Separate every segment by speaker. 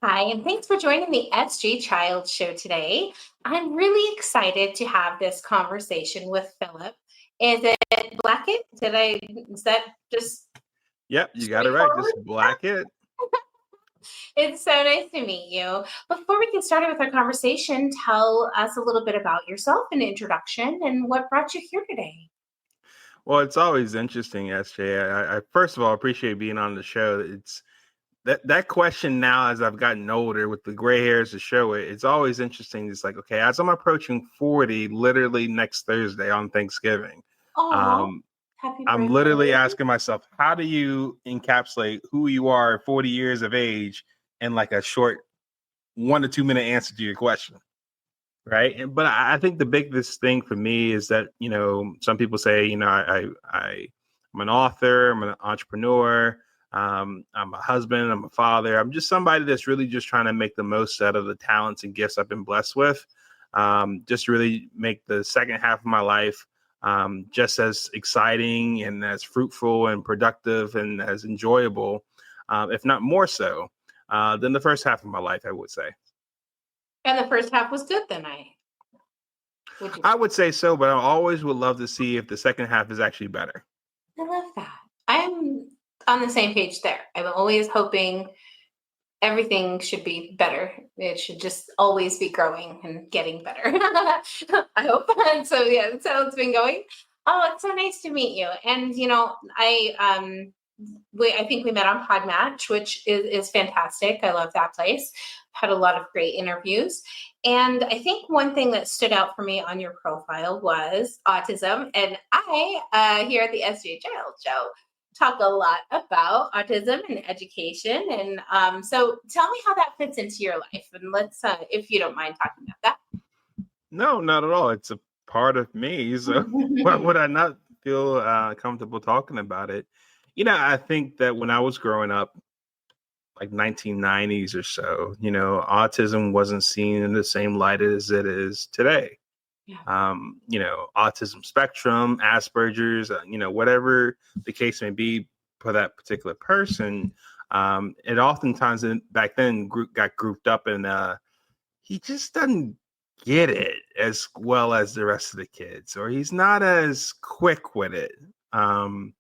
Speaker 1: Hi, and thanks for joining the SG Child Show today. I'm really excited to have this conversation with Philip. Is it Blackett? Is that just
Speaker 2: Yep, you got it right.
Speaker 1: straightforward?
Speaker 2: Just black it.
Speaker 1: It's so nice to meet you. Before we get started with our conversation, tell us a little bit about yourself, an introduction, and what brought you here today.
Speaker 2: Well, it's always interesting, SJ. I first of all appreciate being on the show. It's that question now as I've gotten older with the gray hairs to show it. It's always interesting. It's like, okay, as I'm approaching 40, literally next Thursday on Thanksgiving,
Speaker 1: Oh,
Speaker 2: um,
Speaker 1: happy
Speaker 2: I'm literally
Speaker 1: birthday.
Speaker 2: asking myself, how do you encapsulate who you are at 40 years of age in like a short 1 to 2 minute answer to your question? Right. But I think the biggest thing for me is that, some people say, I'm an author, I'm an entrepreneur, I'm a husband, I'm a father. I'm just somebody that's really just trying to make the most out of the talents and gifts I've been blessed with. Just really make the second half of my life just as exciting and as fruitful and productive and as enjoyable, if not more so, than the first half of my life, I would say.
Speaker 1: And the first half was good, then I would you
Speaker 2: I
Speaker 1: say?
Speaker 2: would say so, but I always would love to see if the second half is actually better.
Speaker 1: I love that. I'm on the same page there. I'm always hoping everything should be better. It should just always be growing and getting better. I hope. And so yeah, that's how it's been going. Oh, it's so nice to meet you. And I think we met on Podmatch, which is fantastic. I love that place. Had a lot of great interviews. And I think one thing that stood out for me on your profile was autism. And here at the SJ Child Show, talk a lot about autism and education. And so tell me how that fits into your life. And let's, if you don't mind talking about
Speaker 2: No, not at all. It's a part of me. So why
Speaker 1: that.
Speaker 2: would I not feel comfortable talking about it? I think that when I was growing up, like 1990s or so, autism wasn't seen in the same light as it is today.
Speaker 1: Yeah.
Speaker 2: Autism spectrum, Asperger's, whatever the case may be for that particular person. It oftentimes back then got grouped up in he just doesn't get it as well as the rest of the kids, or he's not as quick with it. Um,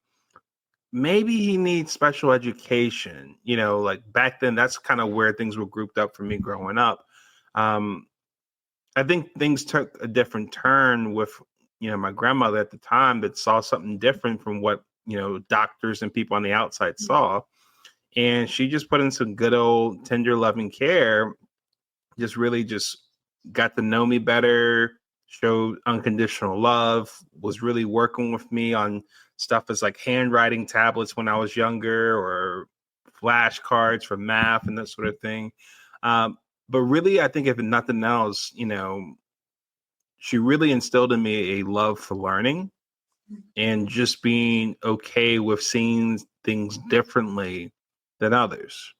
Speaker 2: Maybe he needs special education. Like back then, that's kind of where things were grouped up for me growing up. Um, I think things took a different turn with, my grandmother at the time that saw something different from what, doctors and people on the outside saw. And she just put in some good old tender loving care, just really just got to know me better, showed unconditional love, was really working with me on stuff as like handwriting tablets when I was younger or flashcards for math and that sort of thing. But really, I think if nothing else, she really instilled in me a love for learning and just being okay with seeing things differently than others.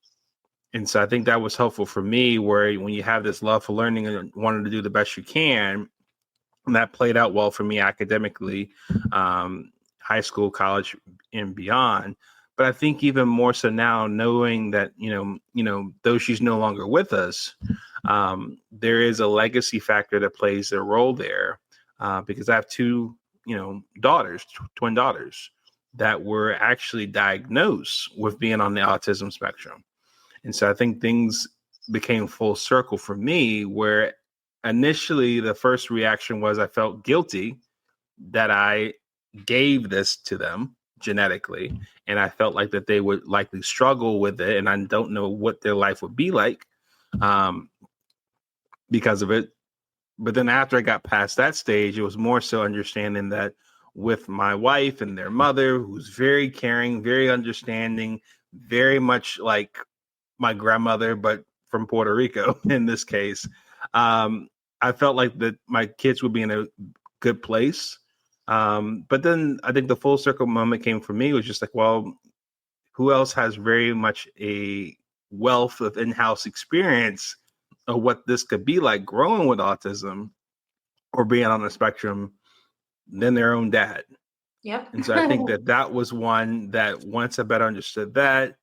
Speaker 2: And so I think that was helpful for me, where when you have this love for learning and wanting to do the best you can, and that played out well for me academically, high school, college, and beyond. But I think even more so now, knowing that though she's no longer with us, there is a legacy factor that plays a role there, because I have two, daughters, twin daughters, that were actually diagnosed with being on the autism spectrum. And so I think things became full circle for me, where initially the first reaction was I felt guilty that I gave this to them genetically. And I felt like that they would likely struggle with it. And I don't know what their life would be like um, because of it. But then after I got past that stage, it was more so understanding that with my wife and their mother, who's very caring, very understanding, very much like my grandmother, but from Puerto Rico in this case. Um, I felt like that my kids would be in a good place. But then I think the full circle moment came for me was just like, well, who else has very much a wealth of in-house experience of what this could be like growing with autism or being on the spectrum than their own dad?
Speaker 1: Yep.
Speaker 2: And so I think that was one that once I better understood that,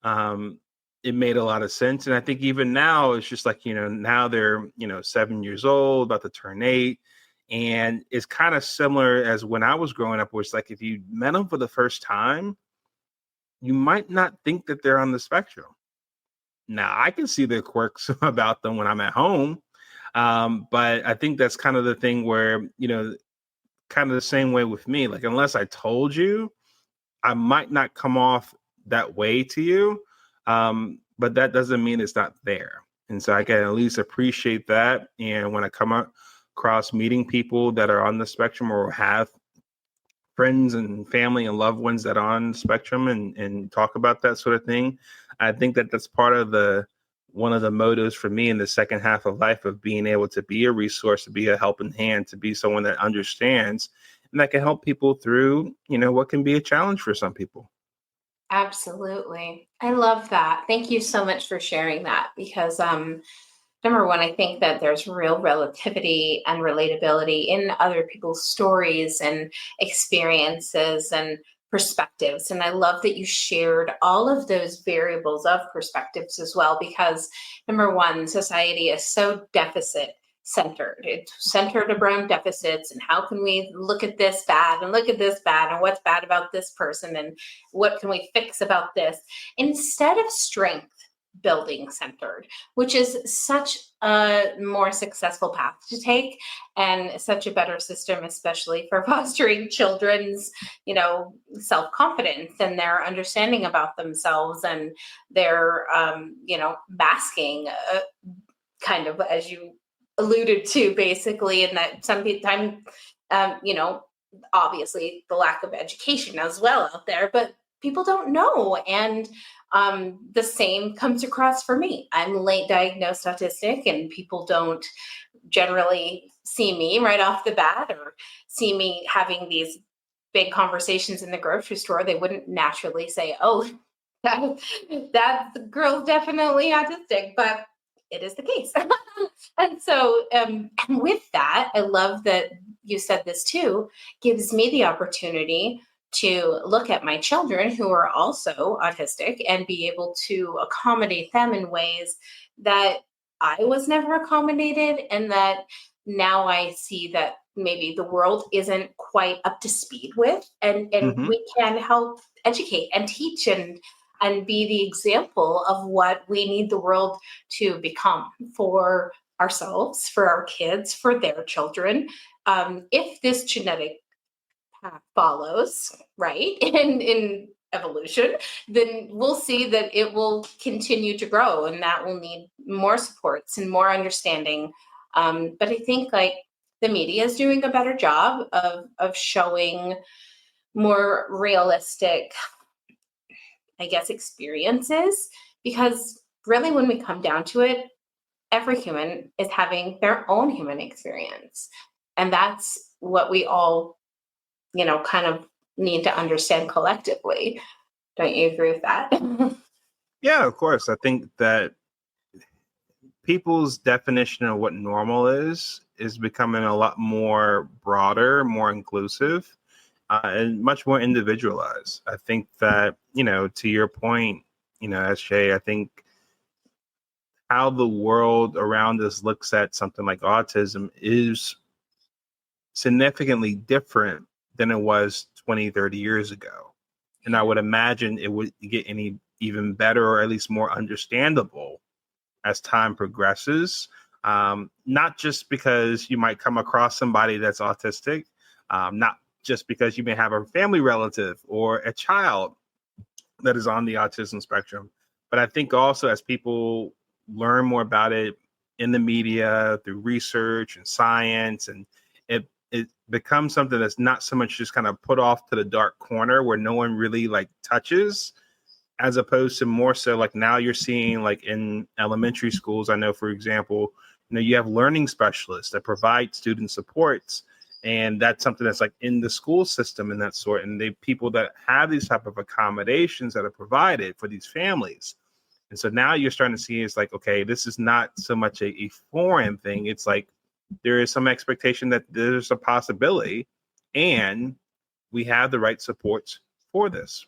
Speaker 2: um, it made a lot of sense. And I think even now it's just like, now they're, 7 years old, about to turn 8. And it's kind of similar as when I was growing up, where it's like if you met them for the first time, you might not think that they're on the spectrum. Now I can see the quirks about them when I'm at home. But I think that's kind of the thing where, kind of the same way with me. Like, unless I told you, I might not come off that way to you. But that doesn't mean it's not there. And so I can at least appreciate that. And when I come across meeting people that are on the spectrum or have friends and family and loved ones that are on the spectrum and talk about that sort of thing, I think that that's part of one of the motives for me in the second half of life, of being able to be a resource, to be a helping hand, to be someone that understands and that can help people through, what can be a challenge for some people.
Speaker 1: Absolutely. I love that. Thank you so much for sharing that, because number one, I think that there's real relativity and relatability in other people's stories and experiences and perspectives. And I love that you shared all of those variables of perspectives as well, because number one, society is so deficit centered. It's centered around deficits and how can we look at this bad and look at this bad and what's bad about this person and what can we fix about this, instead of strength building centered, which is such a more successful path to take and such a better system, especially for fostering children's, self-confidence and their understanding about themselves and their, masking, kind of, as you alluded to, basically, and that sometimes, obviously the lack of education as well out there, but people don't know. And the same comes across for me. I'm late diagnosed autistic, and people don't generally see me right off the bat or see me having these big conversations in the grocery store. They wouldn't naturally say, oh, that girl's definitely autistic, but it is the case. And so with that, I love that you said this too, gives me the opportunity to look at my children who are also autistic and be able to accommodate them in ways that I was never accommodated, and that now I see that maybe the world isn't quite up to speed with, and
Speaker 2: Mm-hmm.
Speaker 1: we can help educate and teach and be the example of what we need the world to become for ourselves, for our kids, for their children. If this genetic path follows, right, in evolution, then we'll see that it will continue to grow, and that will need more supports and more understanding. But I think like the media is doing a better job of showing more realistic, I guess, experiences, because really when we come down to it, every human is having their own human experience. And that's what we all, kind of need to understand collectively. Don't you agree with that?
Speaker 2: Yeah, of course. I think that people's definition of what normal is becoming a lot more broader, more inclusive, and much more individualized. I think that, to your point, SJ, I think how the world around us looks at something like autism is significantly different than it was 20, 30 years ago. And I would imagine it would get even better, or at least more understandable as time progresses. Not just because you might come across somebody that's autistic, not just because you may have a family relative or a child that is on the autism spectrum, but I think also as people learn more about it in the media through research and science, and it becomes something that's not so much just kind of put off to the dark corner where no one really like touches, as opposed to more so like now you're seeing like in elementary schools. I know, for example, you have learning specialists that provide student supports, and that's something that's like in the school system and that sort. And they people that have these type of accommodations that are provided for these families. And so now you're starting to see it's like, okay, this is not so much a foreign thing. It's like there is some expectation that there's a possibility, and we have the right supports for this.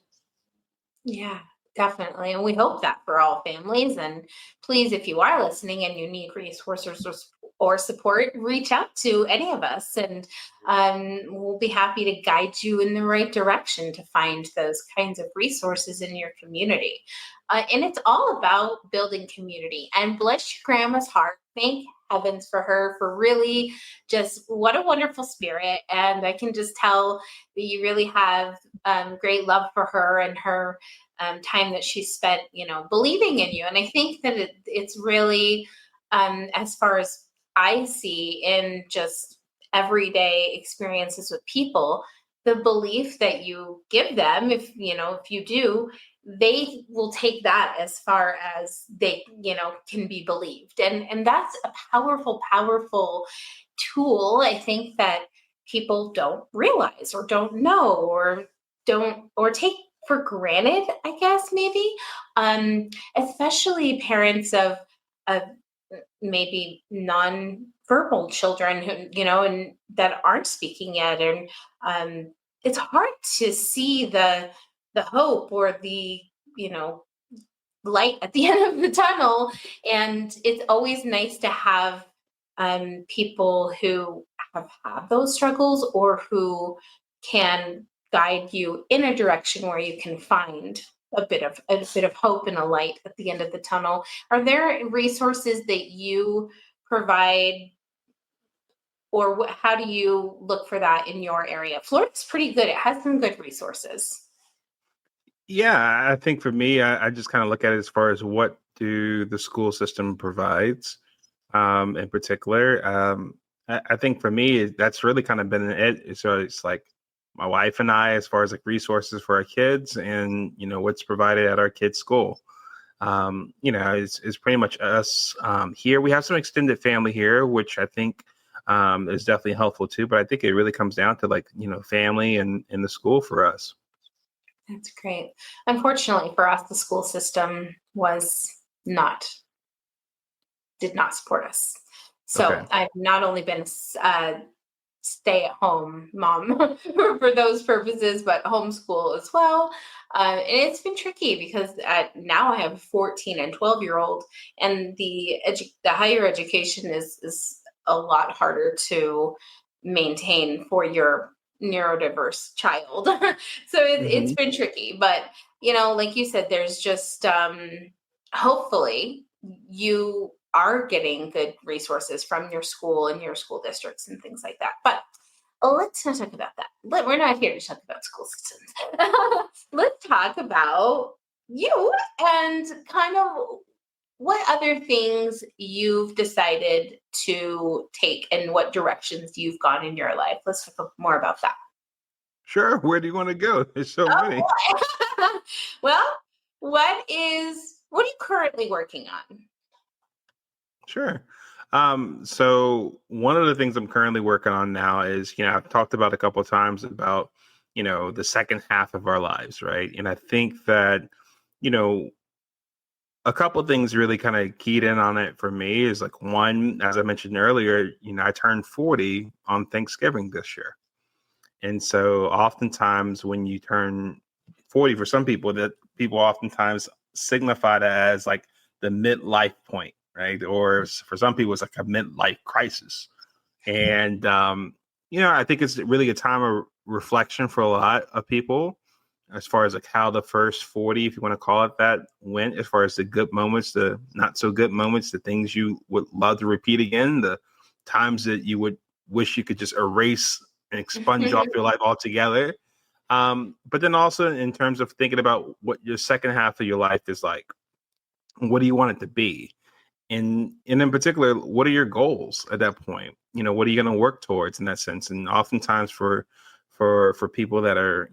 Speaker 1: Yeah, Definitely. And we hope that for all families. And please, if you are listening and you need resources or support, reach out to any of us, and we'll be happy to guide you in the right direction to find those kinds of resources in your community. And it's all about building community. And bless your grandma's heart. Thank heavens for her, for really just what a wonderful spirit. And I can just tell that you really have great love for her and her time that she spent, believing in you. And I think that it's really, as far as I see in just everyday experiences with people, the belief that you give them, if you do, they will take that as far as they, can be believed. And that's a powerful, powerful tool, I think, that people don't realize or don't know or take for granted, I guess, maybe, especially parents of maybe non-verbal children who, and that aren't speaking yet. And it's hard to see the hope or the, light at the end of the tunnel. And it's always nice to have people who have had those struggles or who can guide you in a direction where you can find a bit of hope and a light at the end of the tunnel. Are there resources that you provide, or how do you look for that in your area? Florida's pretty good. It has some good resources.
Speaker 2: Yeah, I think for me, I just kind of look at it as far as what do the school system provides, in particular. I think for me, that's really kind of been it. So it's like my wife and I, as far as like resources for our kids and, what's provided at our kids' school. It's pretty much us here. We have some extended family here, which I think is definitely helpful too. But I think it really comes down to like, family and the school for us.
Speaker 1: That's great. Unfortunately for us, the school system did not support us. So
Speaker 2: Okay.
Speaker 1: I've not only been a stay-at-home mom for those purposes, but homeschool as well. And it's been tricky because now I have a 14 and 12-year-old, and the higher education is a lot harder to maintain for your neurodiverse child. So it's
Speaker 2: Hmm.
Speaker 1: been tricky. But, like you said, there's just hopefully you are getting good resources from your school and your school districts and things like that. But let's not talk about that. We're not here to talk about school systems. Let's talk about you and kind of what other things you've decided to take and what directions you've gone in your life. Let's talk more about that.
Speaker 2: Sure. Where do you want to go? There's so
Speaker 1: Oh
Speaker 2: many.
Speaker 1: boy. Well, what are you currently working on?
Speaker 2: Sure. So one of the things I'm currently working on now is, I've talked about a couple of times about, the second half of our lives, right? And I think that, you know, a couple of things really kind of keyed in on it for me is like one, as I mentioned earlier, I turned 40 on Thanksgiving this year. And so oftentimes when you turn 40, for some people, that people oftentimes signify that as like the midlife point, right? Or for some people, it's like a midlife crisis. And, I think it's really a time of reflection for a lot of people as far as like how the first 40, if you want to call it that, went, as far as the good moments, the not so good moments, the things you would love to repeat again, the times that you would wish you could just erase and expunge off your life altogether. But then also in terms of thinking about what your second half of your life is like, what do you want it to be? And in particular, what are your goals at that point? What are you going to work towards in that sense? And oftentimes for people that are,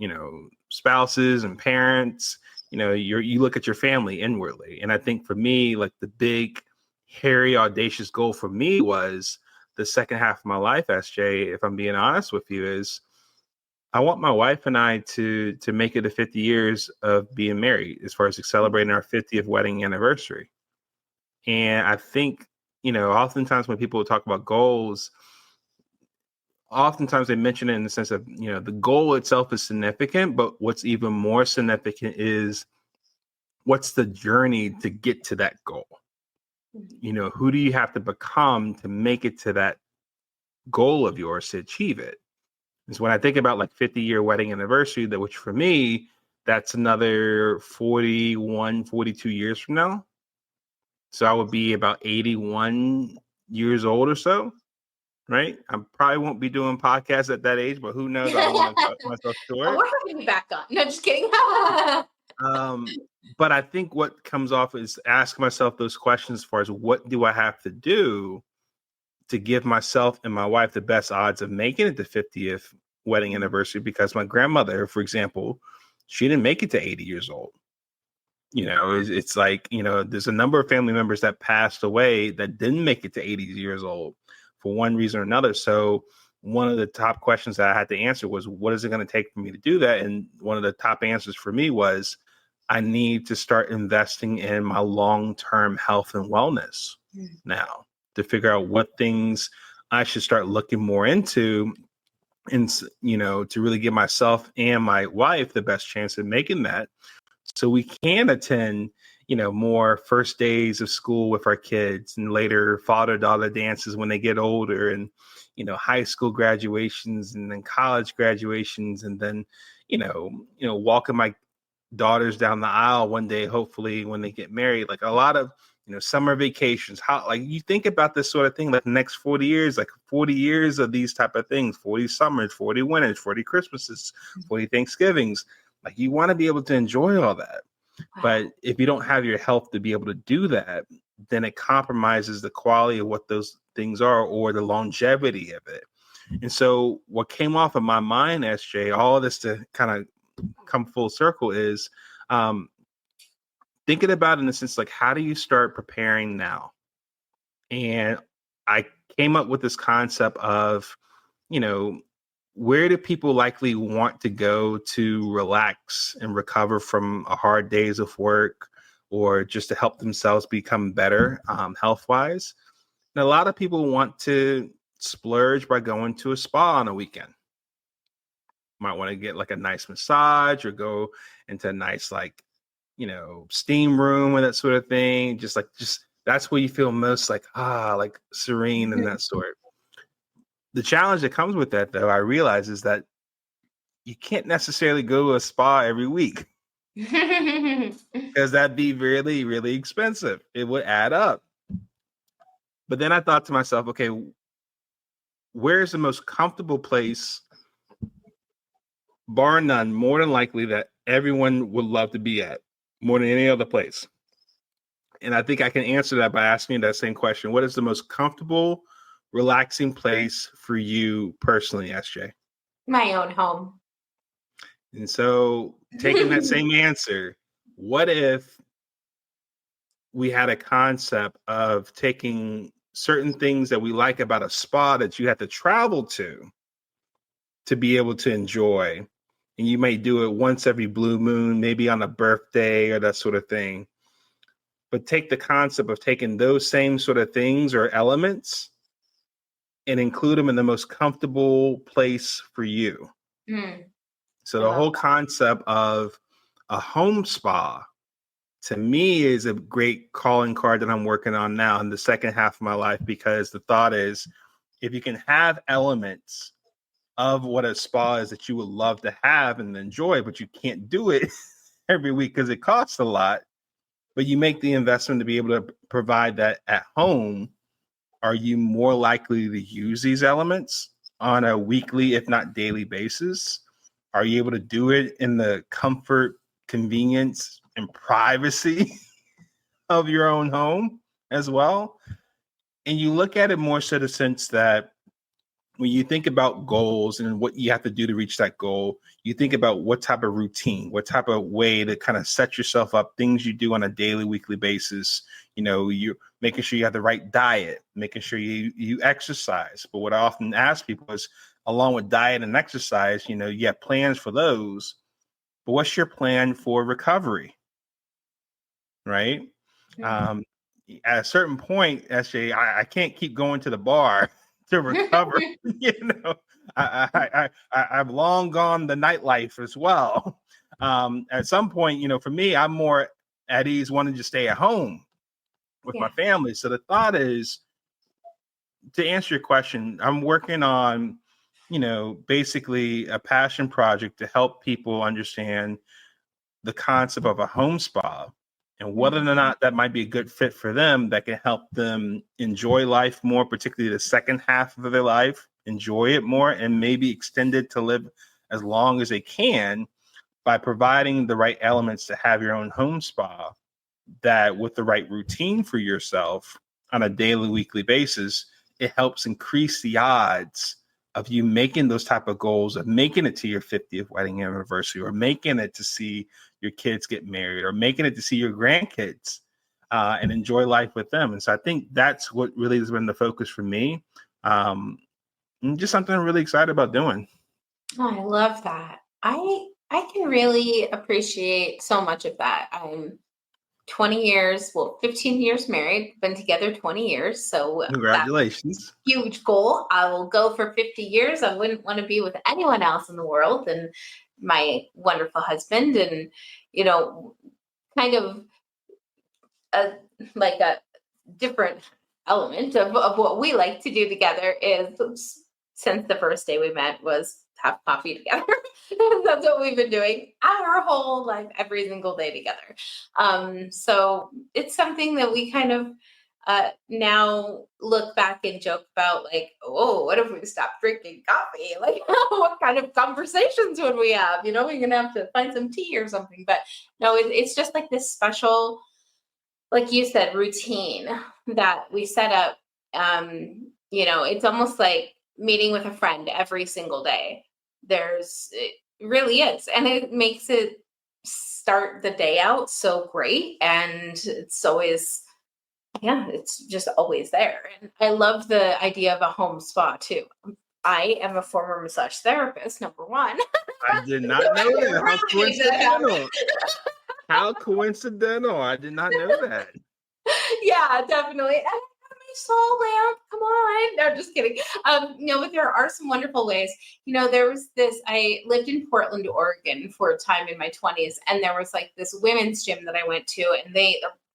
Speaker 2: spouses and parents, you look at your family inwardly. And I think for me, like the big, hairy, audacious goal for me was the second half of my life, SJ, if I'm being honest with you, is I want my wife and I to make it to 50 years of being married, as far as like celebrating our 50th wedding anniversary. And I think, oftentimes when people talk about goals, oftentimes they mention it in the sense of, the goal itself is significant, but what's even more significant is what's the journey to get to that goal? You know, who do you have to become to make it to that goal of yours to achieve it? Is when I think about like 50-year wedding anniversary, that which for me, that's another 41, 42 years from now. So I would be about 81 years old or so, right? I probably won't be doing podcasts at that age, but who knows? I don't want to cut myself
Speaker 1: Oh,
Speaker 2: short.
Speaker 1: we're having you back on. No, just kidding.
Speaker 2: But I think what comes off is ask myself those questions as far as what do I have to do to give myself and my wife the best odds of making it to 50th wedding anniversary, because my grandmother, for example, she didn't make it to 80 years old. You know, it's like, you know, there's a number of family members that passed away that didn't make it to 80 years old for one reason or another. So one of the top questions that I had to answer was, what is it going to take for me to do that? And one of the top answers for me was, I need to start investing in my long-term health and wellness now, to figure out what things I should start looking more into, and, you know, to really give myself and my wife the best chance of making that, so we can attend, you know, more first days of school with our kids, and later father-daughter dances when they get older, and, you know, high school graduations, and then college graduations, and then, walking my daughters down the aisle one day, hopefully when they get married. Like a lot of, summer vacations. How, like, you think about this sort of thing, like the next 40 years, like 40 years of these type of things, 40 summers, 40 winters, 40 Christmases, 40 Thanksgivings. Like, you want to be able to enjoy all that.
Speaker 1: Wow.
Speaker 2: But if you don't have your health to be able to do that, then it compromises the quality of what those things are, or the longevity of it. And so what came off of my mind, SJ, all of this to kind of come full circle, is thinking about, in a sense, like, how do you start preparing now? And I came up with this concept of, where do people likely want to go to relax and recover from a hard days of work, or just to help themselves become better health wise? And a lot of people want to splurge by going to a spa on a weekend. Might want to get like a nice massage, or go into a nice, like, steam room and that sort of thing. Just that's where you feel most like serene and that sort. The challenge that comes with that, though, I realize, is that you can't necessarily go to a spa every week, because that'd be really, really expensive. It would add up. But then I thought to myself, okay, where's the most comfortable place, bar none, more than likely, that everyone would love to be at more than any other place? And I think I can answer that by asking that same question. What is the most comfortable, relaxing place for you personally, SJ?
Speaker 1: My own home.
Speaker 2: And so, taking that same answer, what if we had a concept of taking certain things that we like about a spa that you have to travel to be able to enjoy? And you may do it once every blue moon, maybe on a birthday or that sort of thing. But take the concept of taking those same sort of things or elements and include them in the most comfortable place for you. So the whole concept of a home spa, to me, is a great calling card that I'm working on now in the second half of my life, because the thought is, if you can have elements of what a spa is that you would love to have and enjoy, but you can't do it every week because it costs a lot, but you make the investment to be able to provide that at home, are you more likely to use these elements on a weekly, if not daily basis? Are you able to do it in the comfort, convenience, and privacy of your own home as well? And you look at it more so the sense that when you think about goals and what you have to do to reach that goal, you think about what type of routine, what type of way to kind of set yourself up, things you do on a daily, weekly basis. You're making sure you have the right diet, making sure you exercise. But what I often ask people is, along with diet and exercise, you have plans for those, but what's your plan for recovery? Right? At a certain point, SJ, I can't keep going to the bar to recover. I've long gone the nightlife as well. At some point, for me, I'm more at ease wanting to stay at home with my family. So the thought is, to answer your question, I'm working on, basically a passion project to help people understand the concept of a home spa and whether or not that might be a good fit for them, that can help them enjoy life more, particularly the second half of their life, enjoy it more, and maybe extend it to live as long as they can by providing the right elements to have your own home spa, that with the right routine for yourself on a daily, weekly basis, it helps increase the odds of you making those type of goals, of making it to your 50th wedding anniversary, or making it to see your kids get married, or making it to see your grandkids and enjoy life with them. And so I think that's what really has been the focus for me. And just something I'm really excited about doing.
Speaker 1: Oh, I love that. I can really appreciate so much of that. I'm 20 years, 15 years married, been together 20 years. So
Speaker 2: Congratulations.
Speaker 1: Huge goal. I will go for 50 years. I wouldn't want to be with anyone else in the world than my wonderful husband. And, kind of like a different element of what we like to do together is, since the first day we met, was have coffee together. That's what we've been doing our whole life, every single day together. So it's something that we kind of now look back and joke about, like, oh, what if we stopped drinking coffee? Like, what kind of conversations would we have? We're going to have to find some tea or something. But no, it's just like this special, like you said, routine that we set up. It's almost like meeting with a friend every single day. It really is. And it makes it start the day out so great. And it's always, it's just always there. And I love the idea of a home spa too. I am a former massage therapist, number one.
Speaker 2: I did not know that. How coincidental. How coincidental. I did not know that.
Speaker 1: Yeah, definitely. And my soul lamp. Come on. No, just kidding. But there are some wonderful ways. There was I lived in Portland, Oregon for a time in my 20s, and there was like this women's gym that I went to, and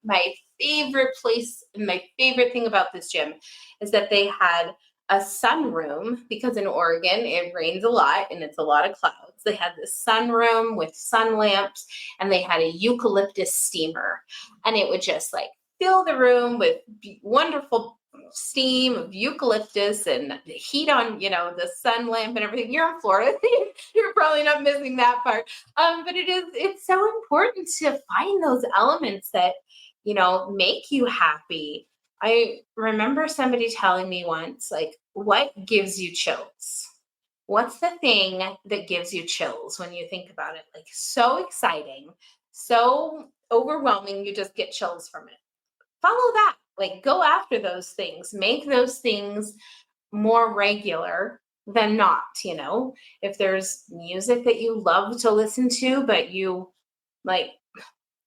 Speaker 1: my favorite place, and my favorite thing about this gym is that they had a sunroom, because in Oregon it rains a lot and it's a lot of clouds. They had this sunroom with sun lamps, and they had a eucalyptus steamer, and it would just like fill the room with wonderful steam of eucalyptus and the heat on, the sun lamp and everything. You're in Florida. You're probably not missing that part. But it's so important to find those elements that, make you happy. I remember somebody telling me once, like, what gives you chills? What's the thing that gives you chills when you think about it? Like, so exciting, so overwhelming, you just get chills from it. Follow that. Like, go after those things. Make those things more regular than not. If there's music that you love to listen to, but you like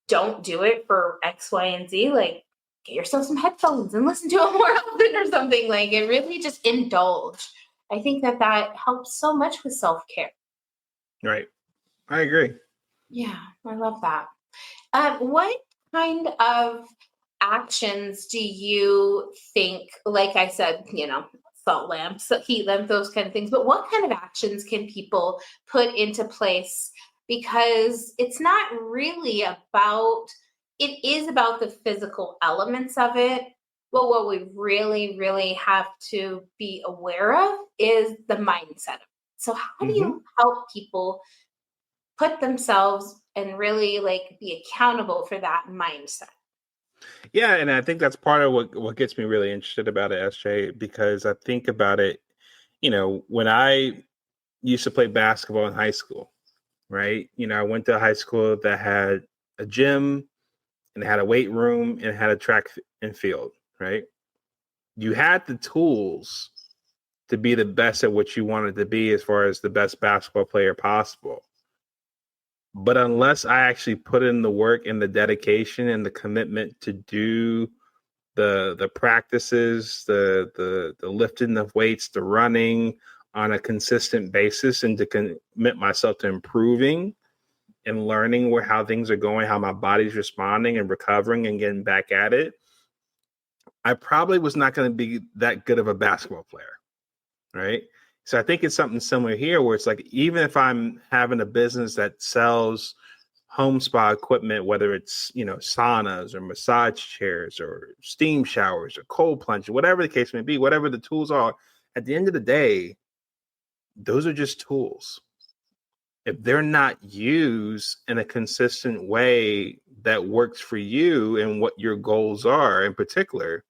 Speaker 1: don't do it for X, Y, and Z, like, get yourself some headphones and listen to it more often or something. Like, it really just indulge. I think that helps so much with self-care.
Speaker 2: Right. I agree.
Speaker 1: Yeah, I love that. What kind of actions do you think, like I said, salt lamps, heat lamps, those kind of things, but what kind of actions can people put into place? Because it's not really about, it is about the physical elements of it, but what we really, really have to be aware of is the mindset of it. So how do you help people put themselves and really like be accountable for that mindset?
Speaker 2: Yeah, and I think that's part of what gets me really interested about it, SJ, because I think about it, when I used to play basketball in high school, right? I went to a high school that had a gym and it had a weight room and it had a track and field, right? You had the tools to be the best at what you wanted to be as far as the best basketball player possible. But unless I actually put in the work and the dedication and the commitment to do the practices, the lifting of weights, the running on a consistent basis, and to commit myself to improving, and learning how things are going, how my body's responding and recovering and getting back at it, I probably was not going to be that good of a basketball player, right? So I think it's something similar here where it's like, even if I'm having a business that sells home spa equipment, whether it's, saunas or massage chairs or steam showers or cold plunge, whatever the case may be, whatever the tools are, at the end of the day, those are just tools. If they're not used in a consistent way that works for you and what your goals are in particular,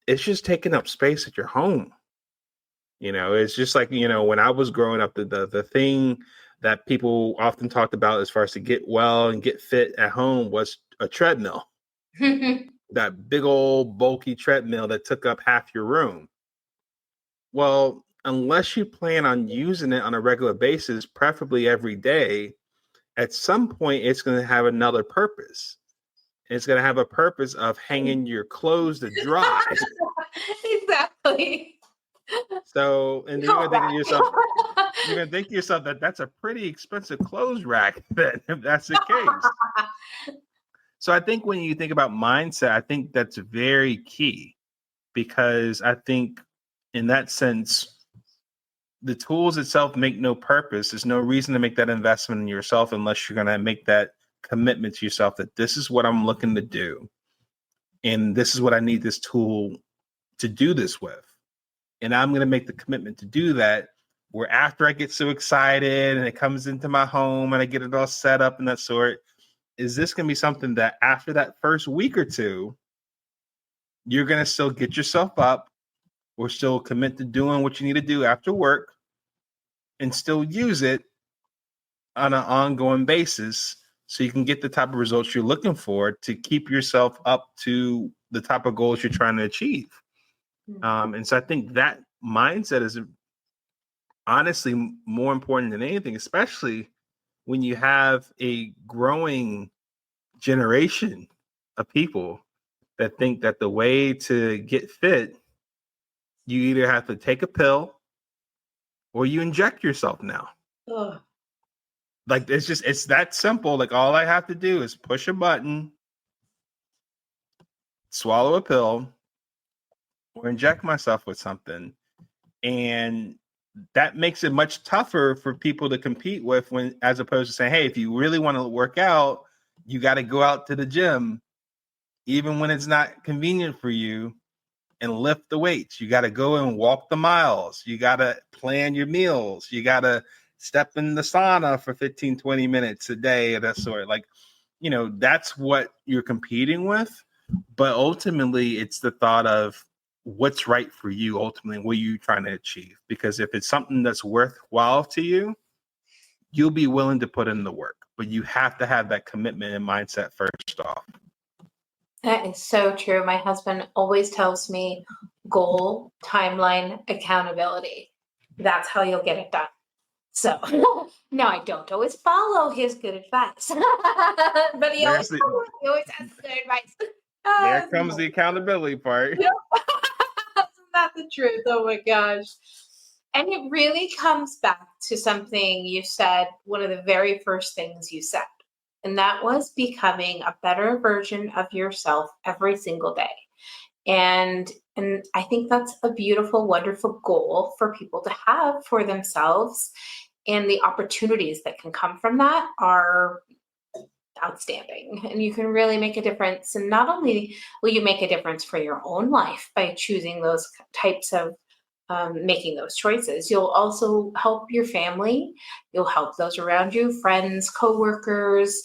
Speaker 2: it's just taking up space at your home. It's just like, when I was growing up, the thing that people often talked about as far as to get well and get fit at home was a treadmill. That big old bulky treadmill that took up half your room. Well, unless you plan on using it on a regular basis, preferably every day, at some point it's going to have another purpose. It's going to have a purpose of hanging your clothes to dry.
Speaker 1: Exactly.
Speaker 2: So, and you're going to think to yourself that that's a pretty expensive clothes rack then, if that's the case. So I think when you think about mindset, I think that's very key, because I think in that sense, the tools itself make no purpose. There's no reason to make that investment in yourself unless you're going to make that commitment to yourself that this is what I'm looking to do. And this is what I need this tool to do this with. And I'm going to make the commitment to do that, where after I get so excited and it comes into my home and I get it all set up and that sort, is this going to be something that after that first week or two, you're going to still get yourself up or still commit to doing what you need to do after work and still use it on an ongoing basis so you can get the type of results you're looking for to keep yourself up to the type of goals you're trying to achieve. And so I think that mindset is honestly more important than anything, especially when you have a growing generation of people that think that the way to get fit, you either have to take a pill or you inject yourself now.
Speaker 1: Ugh.
Speaker 2: Like, it's that simple. Like, all I have to do is push a button, swallow a pill, or inject myself with something. And that makes it much tougher for people to compete with, as opposed to saying, hey, if you really want to work out, you got to go out to the gym, even when it's not convenient for you, and lift the weights. You got to go and walk the miles. You got to plan your meals. You got to step in the sauna for 15, 20 minutes a day of that sort. Like, that's what you're competing with. But ultimately, it's the thought of what's right for you, ultimately, what are you trying to achieve? Because if it's something that's worthwhile to you, you'll be willing to put in the work. But you have to have that commitment and mindset first off.
Speaker 1: That is so true. My husband always tells me goal, timeline, accountability. That's how you'll get it done. So now I don't always follow his good advice, but he always has good advice.
Speaker 2: There comes the accountability part.
Speaker 1: Isn't that the truth? Oh my gosh. And it really comes back to something you said, one of the very first things you said. And that was becoming a better version of yourself every single day. And I think that's a beautiful, wonderful goal for people to have for themselves. And the opportunities that can come from that are outstanding. And you can really make a difference. And not only will you make a difference for your own life by choosing those types of making those choices, you'll also help your family, you'll help those around you, friends, coworkers,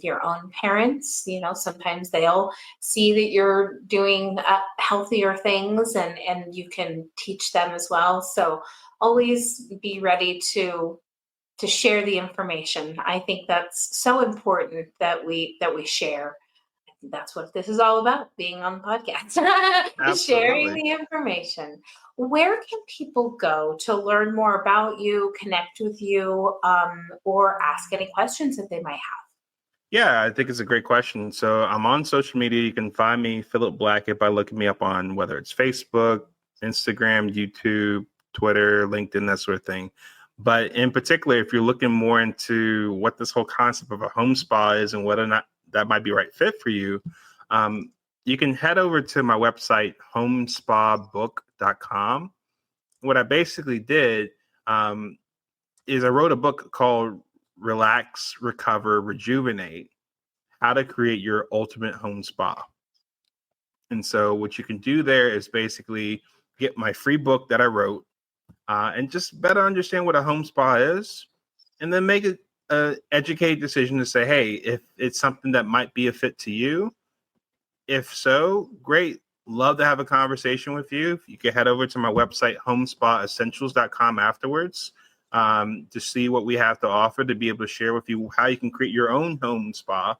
Speaker 1: your own parents. Sometimes they'll see that you're doing healthier things, and you can teach them as well. So always be ready to share the information. I think that's so important that we share. That's what this is all about, being on the podcast. Sharing the information. Where can people go to learn more about you, connect with you, or ask any questions that they might have?
Speaker 2: Yeah, I think it's a great question. So I'm on social media. You can find me, Philip Blackett, by looking me up on whether it's Facebook, Instagram, YouTube, Twitter, LinkedIn, that sort of thing. But in particular, if you're looking more into what this whole concept of a home spa is and whether or not that might be right fit for you, you can head over to my website, homespabook.com. What I basically did is I wrote a book called Relax, Recover, Rejuvenate, How to Create Your Ultimate Home Spa. And so what you can do there is basically get my free book that I wrote and just better understand what a home spa is, and then make an educated decision to say, hey, if it's something that might be a fit to you, if so, great. Love to have a conversation with you. You can head over to my website, homespaessentials.com afterwards to see what we have to offer, to be able to share with you how you can create your own home spa.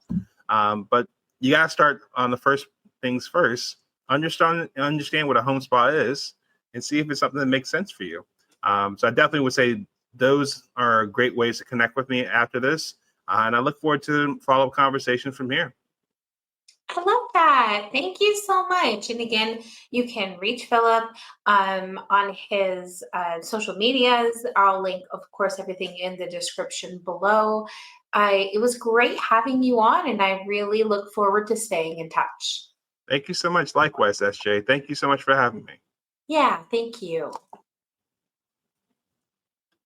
Speaker 2: But you got to start on the first things first. Understand what a home spa is and see if it's something that makes sense for you. So I definitely would say those are great ways to connect with me after this. And I look forward to follow-up conversation from here.
Speaker 1: I love that. Thank you so much. And again, you can reach Philip on his social medias. I'll link, of course, everything in the description below. It was great having you on, and I really look forward to staying in touch.
Speaker 2: Thank you so much. Likewise, SJ. Thank you so much for having me.
Speaker 1: Yeah, thank you.